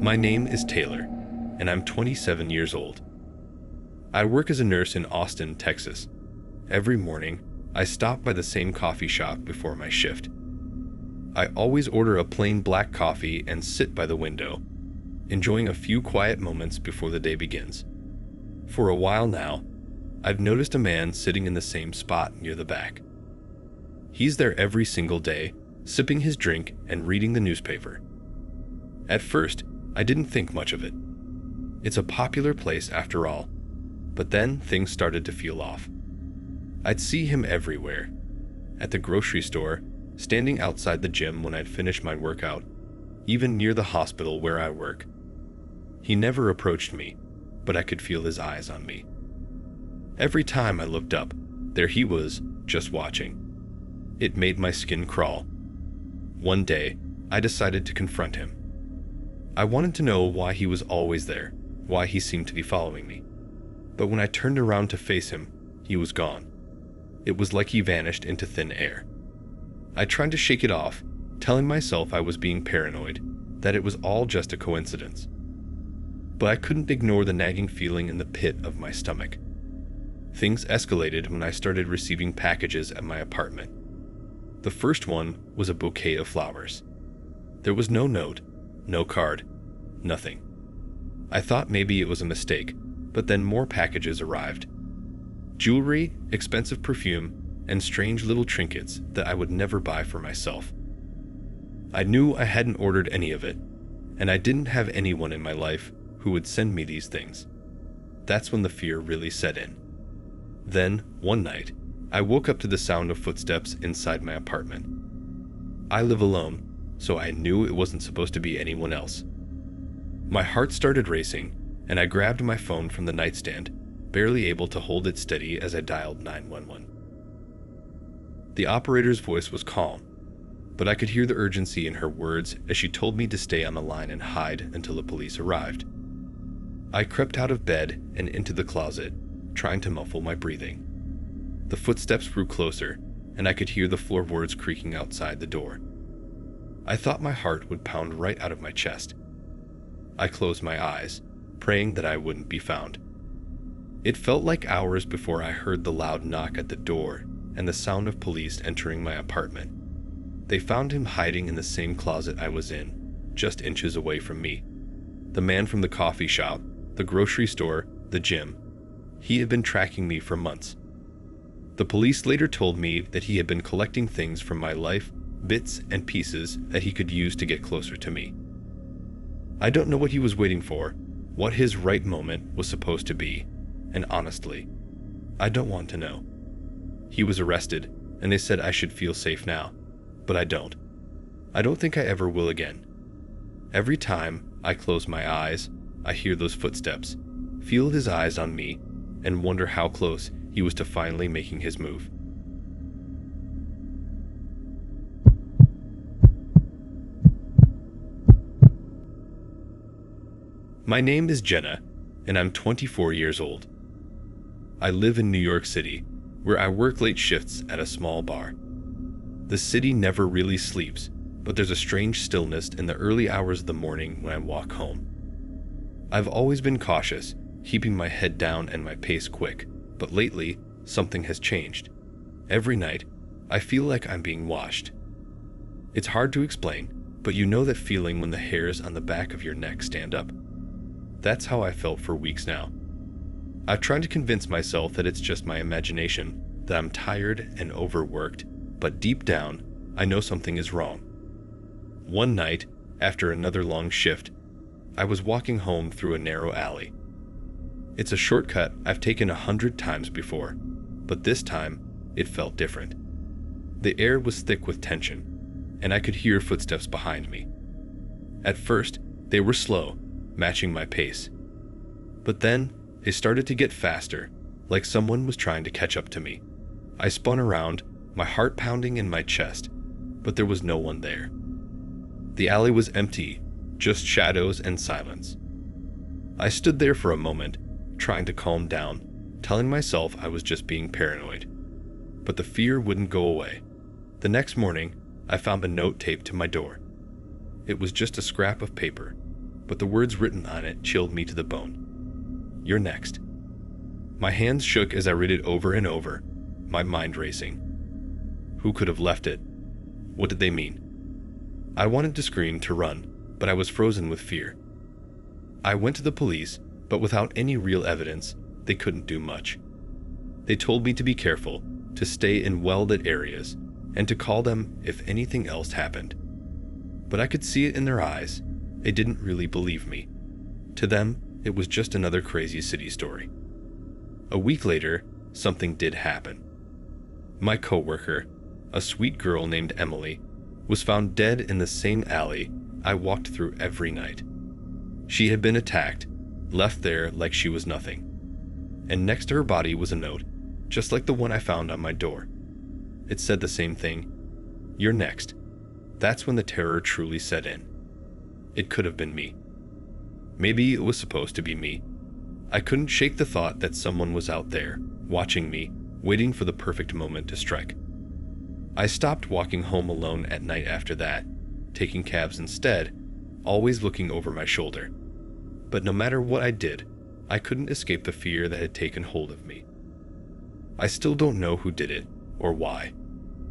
My name is Taylor, and I'm 27 years old. I work as a nurse in Austin, Texas. Every morning, I stop by the same coffee shop before my shift. I always order a plain black coffee and sit by the window, enjoying a few quiet moments before the day begins. For a while now, I've noticed a man sitting in the same spot near the back. He's there every single day, sipping his drink and reading the newspaper. At first, I didn't think much of it. It's a popular place after all, but then things started to feel off. I'd see him everywhere. At the grocery store, standing outside the gym when I'd finished my workout, even near the hospital where I work. He never approached me, but I could feel his eyes on me. Every time I looked up, there he was, just watching. It made my skin crawl. One day, I decided to confront him. I wanted to know why he was always there, why he seemed to be following me. But when I turned around to face him, he was gone. It was like he vanished into thin air. I tried to shake it off, telling myself I was being paranoid, that it was all just a coincidence. But I couldn't ignore the nagging feeling in the pit of my stomach. Things escalated when I started receiving packages at my apartment. The first one was a bouquet of flowers. There was no note, no card, nothing. I thought maybe it was a mistake, but then more packages arrived. Jewelry, expensive perfume, and strange little trinkets that I would never buy for myself. I knew I hadn't ordered any of it, and I didn't have anyone in my life who would send me these things. That's when the fear really set in. Then, one night, I woke up to the sound of footsteps inside my apartment. I live alone, so I knew it wasn't supposed to be anyone else. My heart started racing, and I grabbed my phone from the nightstand, barely able to hold it steady as I dialed 911. The operator's voice was calm, but I could hear the urgency in her words as she told me to stay on the line and hide until the police arrived. I crept out of bed and into the closet, trying to muffle my breathing. The footsteps grew closer, and I could hear the floorboards creaking outside the door. I thought my heart would pound right out of my chest. I closed my eyes, praying that I wouldn't be found. It felt like hours before I heard the loud knock at the door and the sound of police entering my apartment. They found him hiding in the same closet I was in, just inches away from me. The man from the coffee shop, the grocery store, the gym. He had been tracking me for months. The police later told me that he had been collecting things from my life, bits and pieces that he could use to get closer to me. I don't know what he was waiting for, what his right moment was supposed to be, and honestly, I don't want to know. He was arrested, and they said I should feel safe now, but I don't. I don't think I ever will again. Every time I close my eyes, I hear those footsteps, feel his eyes on me, and wonder how close he was to finally making his move. My name is Jenna, and I'm 24 years old. I live in New York City, where I work late shifts at a small bar. The city never really sleeps, but there's a strange stillness in the early hours of the morning when I walk home. I've always been cautious, keeping my head down and my pace quick, but lately, something has changed. Every night, I feel like I'm being watched. It's hard to explain, but you know that feeling when the hairs on the back of your neck stand up. That's how I felt for weeks now. I've tried to convince myself that it's just my imagination, that I'm tired and overworked, but deep down, I know something is wrong. One night, after another long shift, I was walking home through a narrow alley. It's a shortcut I've taken 100 times before, but this time, it felt different. The air was thick with tension, and I could hear footsteps behind me. At first, they were slow, matching my pace. But then, they started to get faster, like someone was trying to catch up to me. I spun around, my heart pounding in my chest, but there was no one there. The alley was empty, just shadows and silence. I stood there for a moment, trying to calm down, telling myself I was just being paranoid. But the fear wouldn't go away. The next morning, I found a note taped to my door. It was just a scrap of paper, but the words written on it chilled me to the bone. You're next. My hands shook as I read it over and over, my mind racing. Who could have left it? What did they mean? I wanted to scream, to run, but I was frozen with fear. I went to the police, but without any real evidence, they couldn't do much. They told me to be careful, to stay in well-lit areas, and to call them if anything else happened. But I could see it in their eyes. They didn't really believe me. To them, it was just another crazy city story. A week later, something did happen. My coworker, a sweet girl named Emily, was found dead in the same alley I walked through every night. She had been attacked, left there like she was nothing. And next to her body was a note, just like the one I found on my door. It said the same thing. You're next. That's when the terror truly set in. It could have been me. Maybe it was supposed to be me. I couldn't shake the thought that someone was out there, watching me, waiting for the perfect moment to strike. I stopped walking home alone at night after that, taking cabs instead, always looking over my shoulder. But no matter what I did, I couldn't escape the fear that had taken hold of me. I still don't know who did it, or why.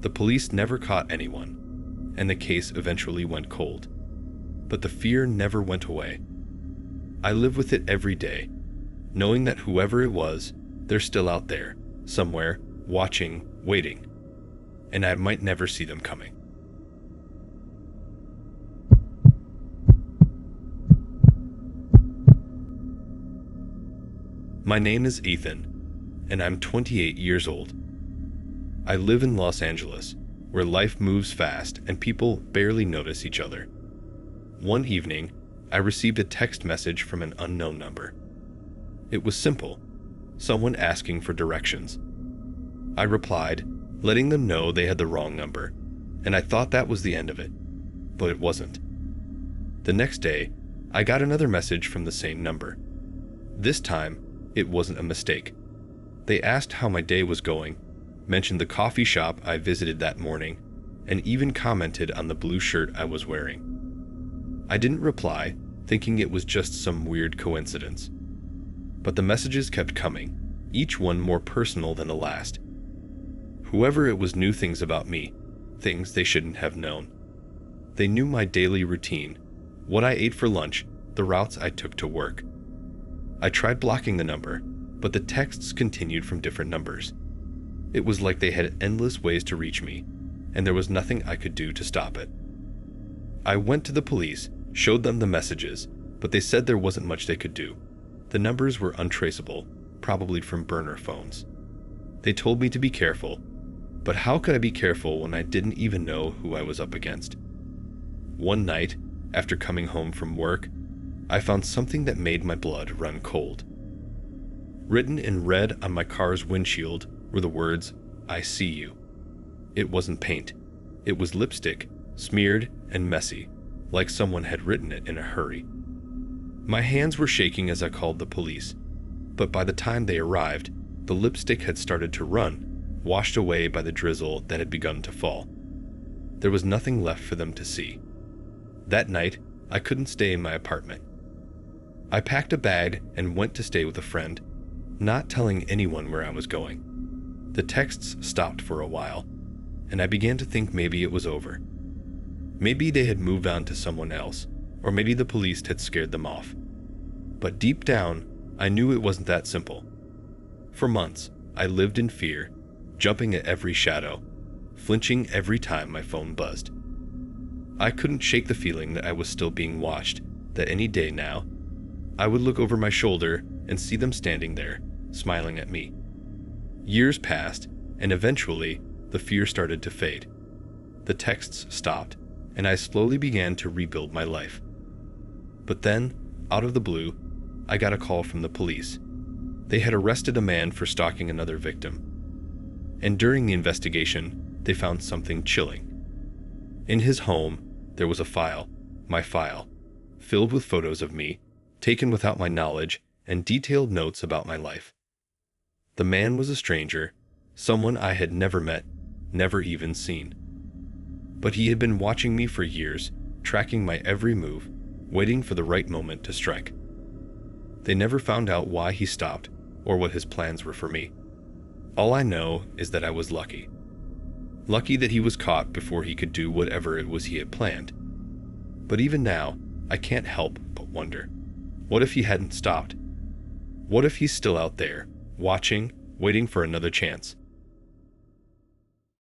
The police never caught anyone, and the case eventually went cold. But the fear never went away. I live with it every day, knowing that whoever it was, they're still out there, somewhere, watching, waiting, and I might never see them coming. My name is Ethan, and I'm 28 years old. I live in Los Angeles, where life moves fast and people barely notice each other. One evening, I received a text message from an unknown number. It was simple, someone asking for directions. I replied, letting them know they had the wrong number, and I thought that was the end of it, but it wasn't. The next day, I got another message from the same number. This time, it wasn't a mistake. They asked how my day was going, mentioned the coffee shop I visited that morning, and even commented on the blue shirt I was wearing. I didn't reply, thinking it was just some weird coincidence. But the messages kept coming, each one more personal than the last. Whoever it was knew things about me, things they shouldn't have known. They knew my daily routine, what I ate for lunch, the routes I took to work. I tried blocking the number, but the texts continued from different numbers. It was like they had endless ways to reach me, and there was nothing I could do to stop it. I went to the police, showed them the messages, but they said there wasn't much they could do. The numbers were untraceable, probably from burner phones. They told me to be careful, but how could I be careful when I didn't even know who I was up against? One night, after coming home from work, I found something that made my blood run cold. Written in red on my car's windshield were the words, "I see you." It wasn't paint. It was lipstick, smeared and messy, like someone had written it in a hurry. My hands were shaking as I called the police, but by the time they arrived, the lipstick had started to run, washed away by the drizzle that had begun to fall. There was nothing left for them to see. That night, I couldn't stay in my apartment. I packed a bag and went to stay with a friend, not telling anyone where I was going. The texts stopped for a while, and I began to think maybe it was over. Maybe they had moved on to someone else, or maybe the police had scared them off. But deep down, I knew it wasn't that simple. For months, I lived in fear, jumping at every shadow, flinching every time my phone buzzed. I couldn't shake the feeling that I was still being watched, that any day now, I would look over my shoulder and see them standing there, smiling at me. Years passed, and eventually, the fear started to fade. The texts stopped, and I slowly began to rebuild my life. But then, out of the blue, I got a call from the police. They had arrested a man for stalking another victim. And during the investigation, they found something chilling. In his home, there was a file, my file, filled with photos of me, taken without my knowledge, and detailed notes about my life. The man was a stranger, someone I had never met, never even seen. But he had been watching me for years, tracking my every move, waiting for the right moment to strike. They never found out why he stopped or what his plans were for me. All I know is that I was lucky. Lucky that he was caught before he could do whatever it was he had planned. But even now, I can't help but wonder, what if he hadn't stopped? What if he's still out there, watching, waiting for another chance?